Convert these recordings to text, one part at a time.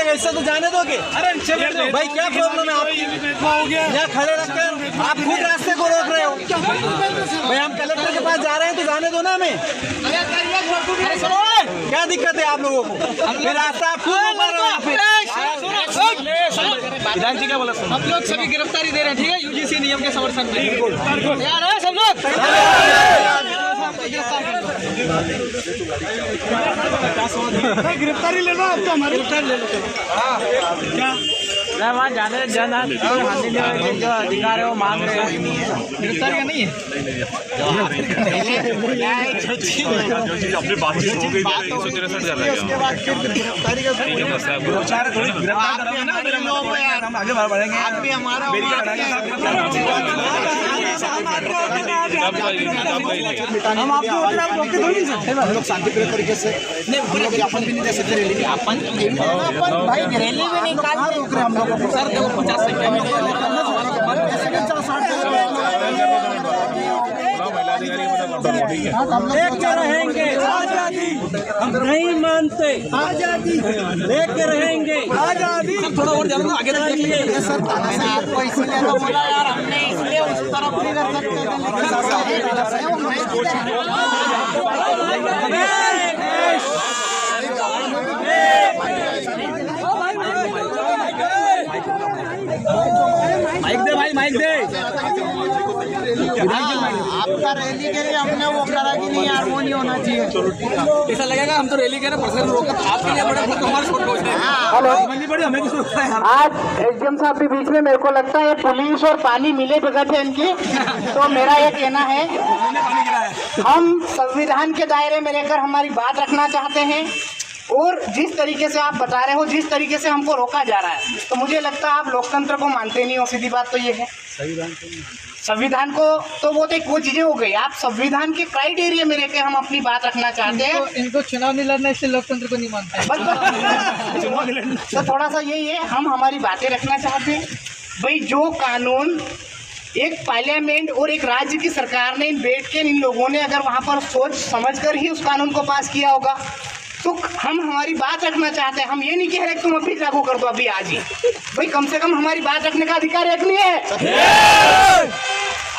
जाएगा, इससे तो जाने दोगे? अरे भाई क्या प्रॉब्लम है आपकी? यहाँ खड़े रखकर आप खुद रास्ते को रोक रहे हो। भाई हम कलेक्टर के पास जा रहे हैं तो जाने दो ना हमें। क्या दिक्कत है आप लोगों को? फिर रास्ता आप खुद रोक रहे हो। विधान जी क्या बोला? हम लोग सभी गिरफ्तारी दे रहे हैं, ठीक है, यूजीसी नियम के समर्थन में। यार है सब लोग गिरफ्तारी ले लो, आप तो हमारी गिरफ्तारी ले लो। क्या वहाँ जाने जाना जो अधिकार है वो मांग रहे हैं, गिरफ्तारी का नहीं है। अपनी बातचीत हो गई, 363 जा रहा है, उसके बाद फिर गिरफ्तारी का हम आगे बढ़ेंगे। आप भी हमारा हम आपको लोग शांतिपूर्ण तरीके से हम लोग ज्ञापन भी नहीं दे सकते रैली भाई, रैली में नहीं कहाँ रोक रहे हम लोगों को? सर देखो 50 लेके रहेंगे आजादी, हम नहीं मानते आजादी, लेके रहेंगे आजादी। थोड़ा और ज्यादा आगे देख लीजिए सर, आपको इसलिए तो बोला यार हमने, इसलिए उस तरफ नहीं कर माइक दे भाई, माइक दे। आपका रैली के लिए हमने वो करा कि नहीं यार, वो नहीं होना चाहिए। ऐसा लगेगा हम तो रैली के प्रशासन रोका, आपके लिए बड़े हमारे आज एसडीएम साहब के बीच में मेरे को लगता है पुलिस और पानी मिले बगैर थे इनकी। तो मेरा ये कहना है, हम संविधान के दायरे में रहकर हमारी बात रखना चाहते हैं, और जिस तरीके से आप बता रहे हो, जिस तरीके से हमको रोका जा रहा है, तो मुझे लगता है आप लोकतंत्र को मानते नहीं हो। सीधी बात तो ये है, संविधान को तो वो तो एक वो चीजें हो गई। आप संविधान के क्राइटेरिया में रहकर हम अपनी बात रखना चाहते हैं। इनको चुनाव नहीं लड़ना, इसलिए लोकतंत्र को नहीं मानते। तो थोड़ा सा यही है, हम हमारी बातें रखना चाहते हैं। भाई जो कानून एक पार्लियामेंट और एक राज्य की सरकार ने बैठ के इन लोगों ने अगर वहाँ पर सोच समझकर ही उस कानून को पास किया होगा, तो हम हमारी बात रखना चाहते हैं। हम ये नहीं कह रहे तुम अभी लागू कर दो, अभी आज ही। भाई कम से कम हमारी बात रखने का अधिकार एक नहीं है।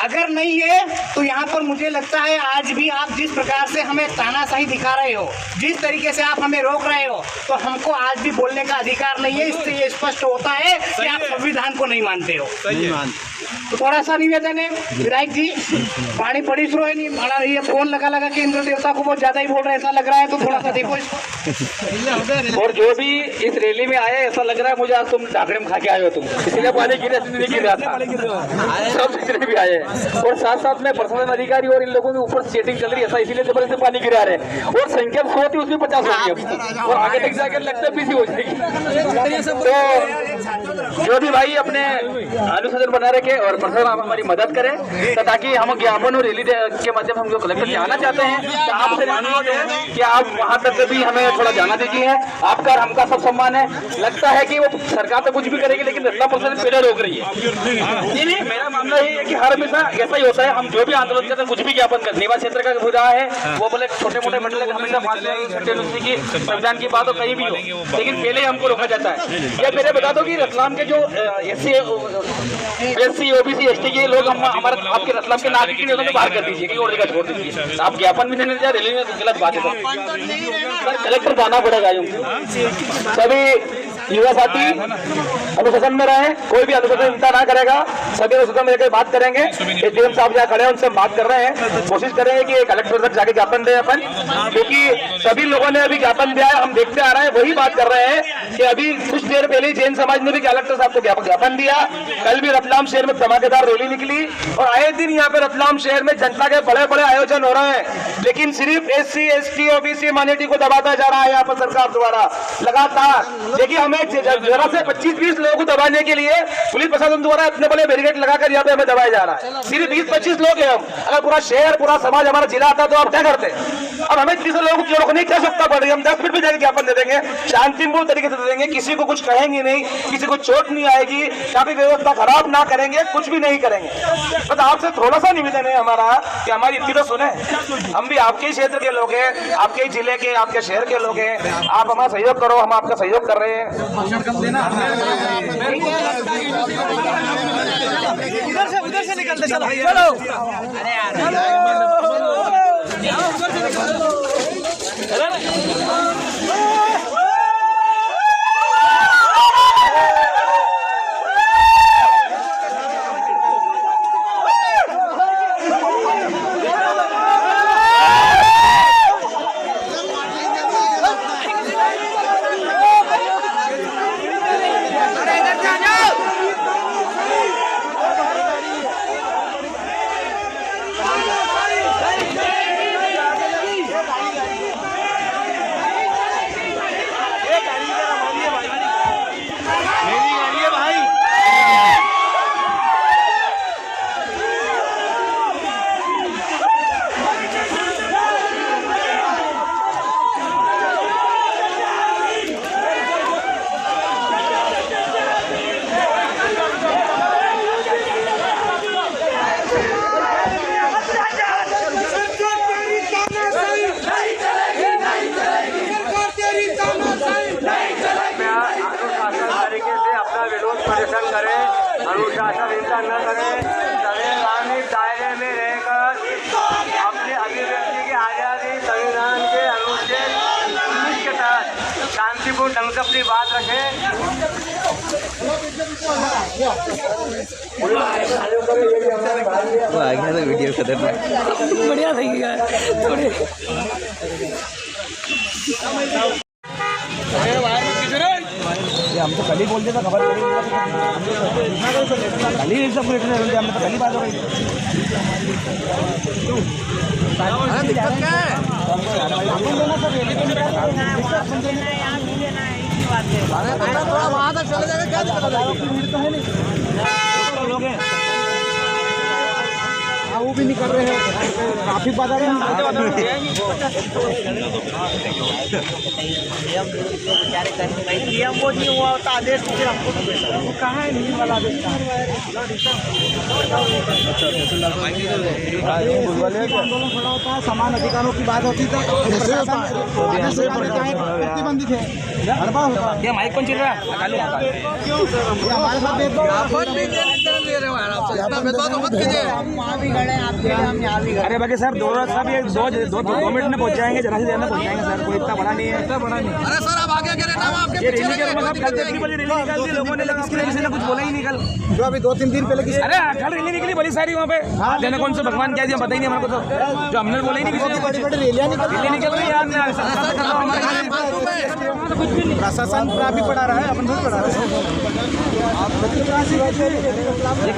अगर नहीं है तो यहाँ पर मुझे लगता है आज भी आप जिस प्रकार से हमें तानाशाही दिखा रहे हो, जिस तरीके से आप हमें रोक रहे हो, तो हमको आज भी बोलने का अधिकार नहीं है। इससे ये स्पष्ट होता है कि आप संविधान को नहीं मानते हो। तो थोड़ा सा निवेदन है विधायक जी, पानी पड़ी शुरू है नहीं माना, ये फोन लगा लगा के इंद्र देवता को बहुत ज्यादा ही बोल रहे हैं, ऐसा लग रहा है, तो थोड़ा सा देखो इसको। और जो भी इस रैली में आए, ऐसा लग रहा है मुझे आज तुम डाकरे में खा के आए हो तुम, इसलिए पानी गिर रहा था, सब जितने भी आए। और साथ साथ में प्रशासन अधिकारी और इन लोगों के ऊपर सेटिंग चल रही है, ऐसा इसीलिए जबरदस्ती पानी गिरा रहे हैं। और संख्या 100 थी, उसमें 50 हो गई, और आगे तक जाकर लगता है 20 हो जाएगी। तो जो भी भाई अपने अनुशासन बना रखे और प्रशासन हमारी मदद करे, ताकि हम ज्ञापन और रैली के माध्यम हम जो कलेक्टर जाना चाहते हैं, तो आपसे अनुरोध है कि आप वहाँ तक भी हमें थोड़ा जाना दीजिए। आपका और हमका सब सम्मान है। लगता है कि वो सरकार तो कुछ भी करेगी, लेकिन रत्ना प्रशासन पहले रोक रही है। नहीं, मेरा मामला ये है कि हर हमेशा ऐसा ही होता है, हम जो भी आंदोलन करते हैं, कुछ भी ज्ञापन करते, निवास क्षेत्र का हो रहा है, वो बोले छोटे मोटे मंडल हमेशा की संविधान की बात हो कहीं भी हो, लेकिन पहले हमको रोका जाता है। या पहले बता दो कि रतलाम के जो एससी ओबीसी एसटी के लोग हमारे आपके रतलाम के नागरिक नहीं होते, बाहर कर दीजिए, और जगह छोड़ दीजिए। आप ज्ञापन भी नहीं देना, रैली में गलत बात है, सर कलेक्टर जाना पड़ेगा। सभी युवा साथी अनुशासन में रहे, कोई भी अनुशासन चिंता ना करेगा, सभी अनुशासन में लेकर बात करेंगे। एसडीएम साहब जहाँ खड़े हैं उनसे बात कर रहे हैं, कोशिश करेंगे कि कलेक्टर तक जाके ज्ञापन दें अपन, क्योंकि सभी लोगों ने अभी ज्ञापन दिया है, हम देखते आ रहे हैं, वही बात कर रहे हैं कि अभी कुछ देर पहले जैन समाज ने भी कलेक्टर साहब को ज्ञापन दिया। कल भी रतलाम शहर में धमाकेदार रैली निकली, और आए दिन यहाँ पे रतलाम शहर में जनता के बड़े बड़े आयोजन हो रहे हैं, लेकिन सिर्फ एससी एसटी ओबीसी माइनॉरिटी को दबाता जा रहा है यहाँ पर सरकार द्वारा लगातार। देखिए हमें जरा से 25-20 लोगों को दबाने के लिए पुलिस प्रशासन द्वारा इतने बड़े बैरिकेड लगाकर यहाँ पे हमें दबाया जा रहा है। सिर्फ 20-25 लोग हैं हम, अगर पूरा शहर पूरा समाज हमारा जिला आता तो आप क्या करते? अब हमें किसी लोगों को रोकने की आवश्यकता पड़ रही है। हम 10 मिनट में जाकर ज्ञापन दे देंगे, शांतिपूर्ण तरीके से दे देंगे, किसी को कुछ कहेंगे नहीं, किसी को चोट नहीं आएगी, काफी व्यवस्था खराब ना करेंगे, कुछ भी नहीं करेंगे। बस आपसे थोड़ा सा निवेदन है हमारा कि हमारी इतनी तो सुने। हम भी आपके ही क्षेत्र के लोग हैं, आपके ही जिले के, आपके शहर के लोग हैं। आप हमारा सहयोग करो, हम आपका सहयोग कर रहे हैं। उधर से निकलते चलो चलो। अनुशासनहीनता न करें, संवैधानिक दायरे में रहकर अपने अभिव्यक्ति की आज़ादी संविधान के अनुच्छेद 19 के तहत शांतिपूर्ण ढंग से अपनी बात रखें। वीडियो बढ़िया थी थोड़ी हम तो कल ही बोलते थे, खबर कल ही सब हम तो कल ही बात हो गई। वहाँ तक चले जाएगा, क्या दिक्कत है? वो भी नहीं कर रहे हैं, काफी बाधा है। नियम वो नहीं हुआ होता, आदेश फिर हमको कहाँ है नियम वाला आदेश? आंदोलन खड़ा होता है, समान अधिकारों की बात होती है, प्रतिबंधित है, हड़बड़ा होता है। माइक कौन चल रहा है? हमारे साथ अरे बाकी सर 2 मिनट में पहुंच जाएंगे, जरा से देर में पहुंच जाएंगे सर, कोई इतना बड़ा नहीं है, इतना बड़ा नहीं। अरे सर आप आगे करें ना, आपके ये रैली के मतलब कल कितनी बजे रैली निकाल दी लोगों ने, लेकिन इसके लिए किसी ने कुछ बोला ही नहीं कल, जो अभी 2-3 दिन पहले किसी, अरे कल रैली निकली बड़ी सारी वहाँ पे, देने कौन से भगवान क्या दिया पता ही नहीं हमारे को, तो जो हमने बोला ही नहीं किसी ने। बड़ी बड़ी रैलियाँ निकल रही है, प्रशासन भी पढ़ा रहा है, अपन भी पढ़ा रहे हैं।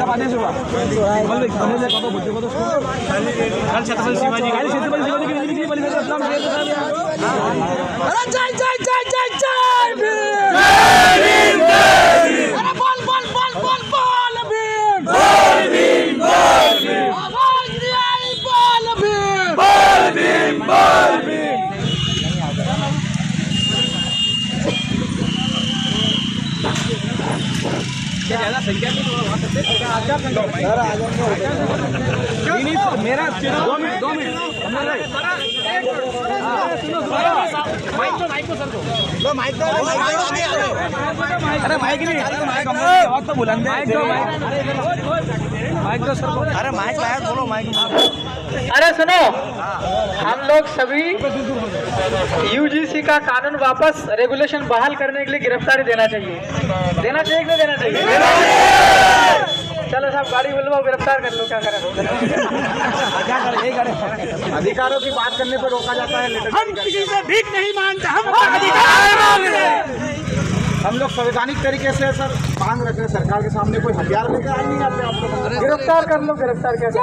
कब आने से हुआ छत्रपति शिवाजी ज़्यादा संख्या मेरा 2 मिनट अरे माइक नहीं, बहुत तो बुलंद है, माइक तो सर, अरे माइक लाया, बोलो माइक। अरे सुनो, हम लोग सभी यूजीसी का कानून वापस रेगुलेशन बहाल करने के लिए गिरफ्तारी देना चाहिए कि नहीं देना चाहिए? चलो साहब गाड़ी बुलवाओ, गिरफ्तार कर लो, क्या करें? क्या करें, यही करें। अधिकारों की बात करने पर रोका जाता है। हम किसी से भीख नहीं मांगते, हम अधिकार। हम लोग संवैधानिक तरीके से सर मांग रखे हैं, सरकार के सामने कोई हथियार लेकर आ नहीं आते आप लोग। गिरफ्तार कर लो, गिरफ्तार कर लो।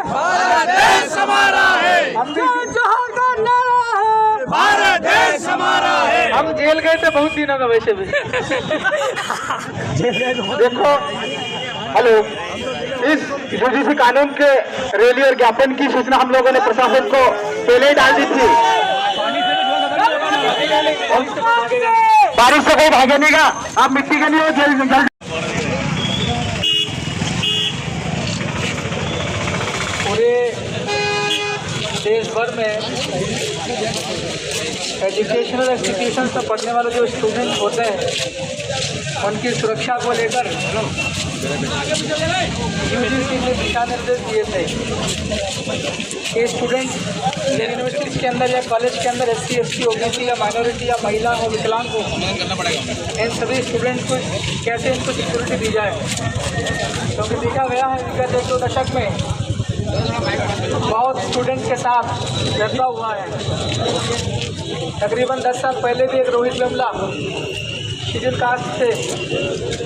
भारत देश हमारा है, भारत देश हमारा है। हम जेल गए थे बहुत दिनों में, वैसे भी देखो, हेलो इस यूजीसी कानून के रैली और ज्ञापन की सूचना हम लोगों ने प्रशासन को पहले ही डाल दी थी। बारिश से कोई भागे नहीं का, आप मिट्टी के लिए जल्द पूरे देश भर में एजुकेशनल इंस्टीट्यूशन में पढ़ने वाले जो स्टूडेंट होते हैं उनकी सुरक्षा को लेकर यूजीसी ने दिशा निर्देश दिए थे कि स्टूडेंट यूनिवर्सिटी के अंदर या कॉलेज के अंदर SC ST OBC या माइनॉरिटी या महिला हो विकलांग हो, इन सभी स्टूडेंट को कैसे इनको सिक्योरिटी दी जाए। क्योंकि देखा गया है विगत 1-2 दशक में बहुत स्टूडेंट के साथ भेदभाव हुआ है। तकरीबन 10 साल पहले भी एक रोहित वेमुला शेड्यूल कास्ट से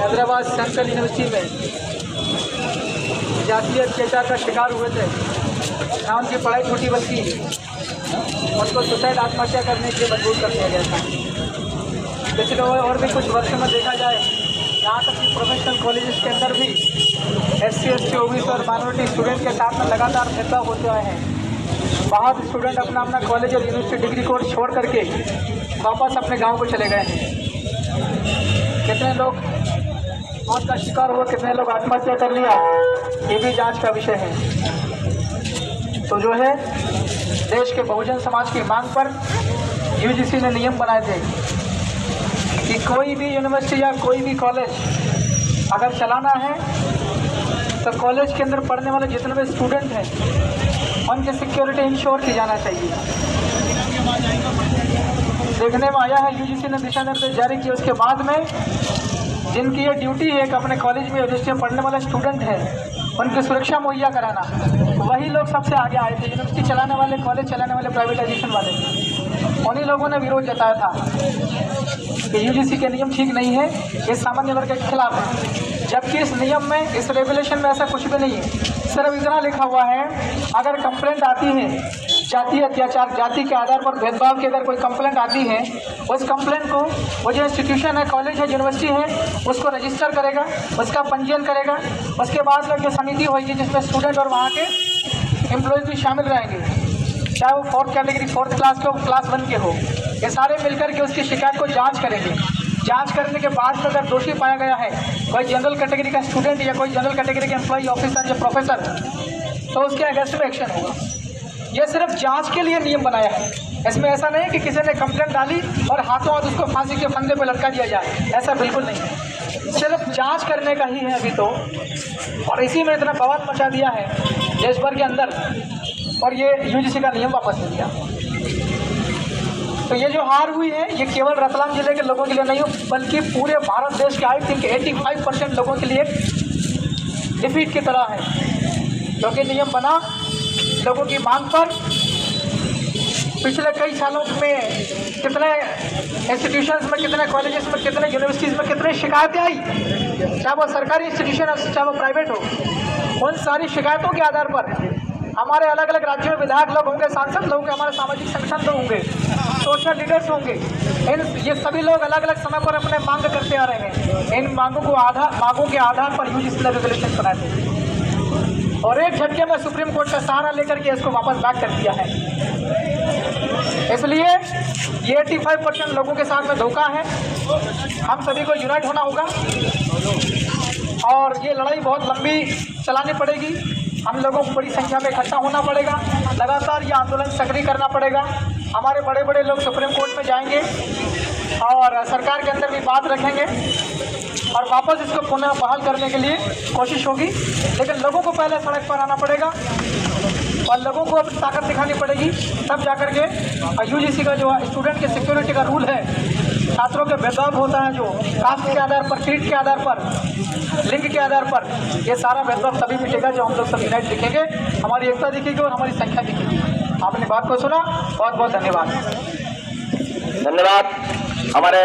हैदराबाद सेंट्रल यूनिवर्सिटी में जातीय अत्याचार का शिकार हुए थे। ना उनकी पढ़ाई छूटी बल्कि उनको सुसाइड आत्महत्या करने के लिए मजबूर कर दिया गया था। पिछले और भी कुछ वर्षों में देखा जाए, यहाँ तक कि प्रोफेशनल कॉलेजेस के अंदर भी SC ST OBC और माइनॉरिटी स्टूडेंट के साथ में लगातार भेदभाव होते आए हैं। बहुत स्टूडेंट अपना कॉलेज और यूनिवर्सिटी डिग्री कोर्स छोड़ करके वापस अपने गांव को चले गए हैं। कितने लोग मौत का शिकार हुए, कितने लोग आत्महत्या कर लिया, ये भी जांच का विषय है। तो जो है देश के बहुजन समाज की मांग पर यूजीसी ने नियम बनाए थे कि कोई भी यूनिवर्सिटी या कोई भी कॉलेज अगर चलाना है तो कॉलेज के अंदर पढ़ने वाले जितने भी स्टूडेंट हैं उनकी सिक्योरिटी इंश्योर की जाना चाहिए। देखने में आया है यूजीसी ने दिशा निर्देश जारी किए, उसके बाद में जिनकी ये ड्यूटी है कि अपने कॉलेज में यूनिवर्सिटी में पढ़ने वाले स्टूडेंट हैं उनकी सुरक्षा मुहैया कराना, वही लोग सबसे आगे आए थे। यूनिवर्सिटी चलाने वाले, कॉलेज चलाने वाले, प्राइवेटाइजेशन वाले, उन्हीं लोगों ने विरोध जताया था कि यूजीसी के नियम ठीक नहीं है, ये सामान्य वर्ग के खिलाफ है। जबकि इस नियम में, इस रेगुलेशन में ऐसा कुछ भी नहीं है। सिर्फ इतना लिखा हुआ है, अगर कंप्लेंट आती है जातीय अत्याचार, जाति के आधार पर भेदभाव की अगर कोई कंप्लेंट आती है, उस कंप्लेंट को वो जो इंस्टीट्यूशन है, कॉलेज है, यूनिवर्सिटी है, उसको रजिस्टर करेगा, उसका पंजीयन करेगा। उसके बाद में जो समिति होगी जिसमें स्टूडेंट और वहाँ के एम्प्लॉयज़ भी शामिल रहेंगे, चाहे वो 4th कैटेगरी 4th क्लास के हो, क्लास 1 के हो, ये सारे मिलकर के उसकी शिकायत को जाँच करेंगे। जांच करने के बाद में अगर दोषी पाया गया है कोई जनरल कैटेगरी का स्टूडेंट या कोई जनरल कैटेगरी का एम्प्लॉय, ऑफिसर या प्रोफेसर, तो उसके अगेंस्ट में एक्शन होगा। ये सिर्फ जांच के लिए नियम बनाया है। इसमें ऐसा नहीं कि किसी ने कंप्लेंट डाली और हाथों हाथ उसको फांसी के फंदे पर लटका दिया जाए, ऐसा बिल्कुल नहीं है। सिर्फ जांच करने का ही है अभी तो, और इसी में इतना बवाल मचा दिया है देश भर के अंदर, और ये यूजीसी का नियम वापस ले लिया। तो ये जो हार हुई है ये केवल रतलाम जिले के लोगों के लिए नहीं हो, बल्कि पूरे भारत देश के आई थिंक 85% लोगों के लिए डिफीट की तरह है। क्योंकि नियम बना लोगों की मांग पर। पिछले कई सालों में कितने इंस्टीट्यूशंस में, कितने कॉलेजेस में, कितने यूनिवर्सिटीज़ में कितनी शिकायतें आई, चाहे वो सरकारी इंस्टीट्यूशन हो, चाहे वो प्राइवेट हो। उन सारी शिकायतों के आधार पर हमारे अलग अलग राज्यों में विधायक लोग होंगे, सांसद लोग होंगे, हमारे सामाजिक संगठन लोग होंगे, सोशल लीडर्स होंगे, ये सभी लोग अलग अलग समय पर अपने मांग करते आ रहे हैं। इन मांगों के आधार पर यूजीसी ने रेगुलेशन बनाए थे, और एक झटके में सुप्रीम कोर्ट का सहारा लेकर के इसको वापस बैक कर दिया है। इसलिए ये 85% लोगों के साथ में धोखा है। हम सभी को यूनाइट होना होगा और ये लड़ाई बहुत लंबी चलानी पड़ेगी। हम लोगों को बड़ी संख्या में इकट्ठा होना पड़ेगा, लगातार ये आंदोलन सक्रिय करना पड़ेगा। हमारे बड़े बड़े लोग सुप्रीम कोर्ट में जाएंगे और सरकार के अंदर भी बात रखेंगे और वापस इसको पुनः बहाल करने के लिए कोशिश होगी। लेकिन लोगों को पहले सड़क पर आना पड़ेगा और लोगों को अपनी ताकत दिखानी पड़ेगी, तब जाकर के यूजीसी का जो स्टूडेंट के सिक्योरिटी का रूल है, छात्रों के भेदभाव होता है जो कास्ट के आधार पर, क्रीड के आधार पर, लिंग के आधार पर, ये सारा भेदभाव तभी मिटेगा जो हम लोग सब यूनाइट दिखेंगे, हमारी एकता दिखेगी और हमारी संख्या दिखेगी। आपने बात को सुना, बहुत बहुत धन्यवाद। धन्यवाद। हमारे